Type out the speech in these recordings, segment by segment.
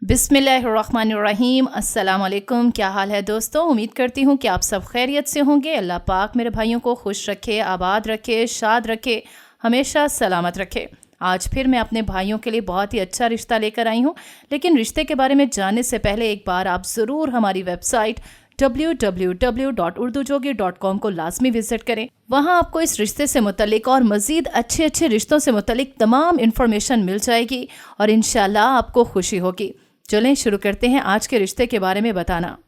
बिस्मिल्लाहिर्रहमानिर्रहीम। अस्सलाम वालेकुम। क्या हाल है दोस्तों? उम्मीद करती हूँ कि आप सब खैरियत से होंगे। अल्लाह पाक मेरे भाइयों को खुश रखे, आबाद रखे, शाद रखे, हमेशा सलामत रखे। आज फिर मैं अपने भाइयों के लिए बहुत ही अच्छा रिश्ता लेकर आई हूँ। लेकिन रिश्ते के बारे में जानने से पहले एक बार आप ज़रूर हमारी वेबसाइट www.urdujogi.com को लाजमी विजिट करें। वहाँ आपको इस रिश्ते से मुतल्लिक और मज़ीद अच्छे अच्छे रिश्तों से मुतल्लिक तमाम इन्फॉर्मेशन मिल जाएगी और इंशाल्लाह आपको खुशी होगी। चलें शुरू करते हैं आज के रिश्ते के बारे में बताना।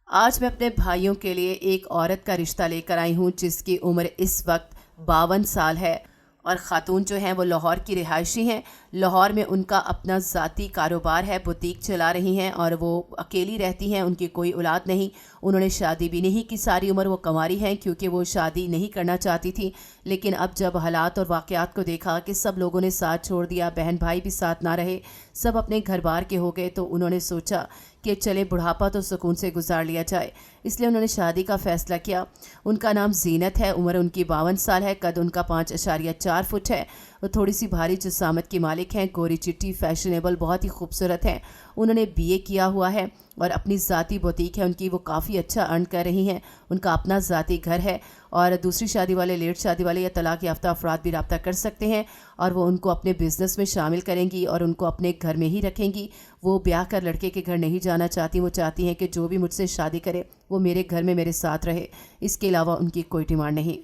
आज मैं अपने भाइयों के लिए एक औरत का रिश्ता लेकर आई हूँ जिसकी उम्र इस वक्त 52 साल है और ख़ातून जो हैं वो लाहौर की रिहायशी हैं। लाहौर में उनका अपना ज़ाती कारोबार है, बुटीक चला रही हैं और वो अकेली रहती हैं। उनकी कोई औलाद नहीं। उन्होंने शादी भी नहीं की, सारी उम्र वो कंवारी हैं क्योंकि वो शादी नहीं करना चाहती थी। लेकिन अब जब हालात और वाक़यात को देखा कि सब लोगों ने साथ छोड़ दिया, बहन भाई भी साथ ना रहे, सब अपने घर बार के हो गए, तो उन्होंने सोचा कि चले बुढ़ापा तो सुकून से गुजार लिया जाए। इसलिए उन्होंने शादी का फ़ैसला किया। उनका नाम ज़ीनत है, उम्र उनकी 52 साल है, कद उनका 5.4 फुट है। वो थोड़ी सी भारी जिसामत की मालिक हैं, गोरी चिट्टी, फैशनेबल, बहुत ही खूबसूरत हैं। उन्होंने बीए किया हुआ है और अपनी ज़ाती बुटीक है उनकी, वो काफ़ी अच्छा अर्न कर रही हैं। उनका अपना ज़ाती घर है और दूसरी शादी वाले, लेट शादी वाले या तलाक याफ्ता अफराद भी रब्ता कर सकते हैं और वो उनको अपने बिज़नेस में शामिल करेंगी और उनको अपने घर में ही रखेंगी। वो ब्याह कर लड़के के घर नहीं जाना चाहती। वो चाहती हैं कि जो भी मुझसे शादी करे वो मेरे घर में मेरे साथ रहे। इसके अलावा उनकी कोई डिमांड नहीं।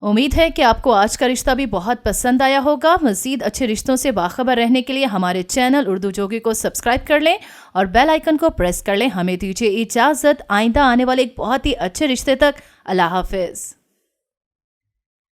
उम्मीद है कि आपको आज का रिश्ता भी बहुत पसंद आया होगा। मज़ीद अच्छे रिश्तों से बाखबर रहने के लिए हमारे चैनल उर्दू जोगी को सब्सक्राइब कर लें और बेल आइकन को प्रेस कर लें। हमें दीजिए इजाज़त। आइंदा आने वाले एक बहुत ही अच्छे रिश्ते तक अल्लाह हाफ़िज़।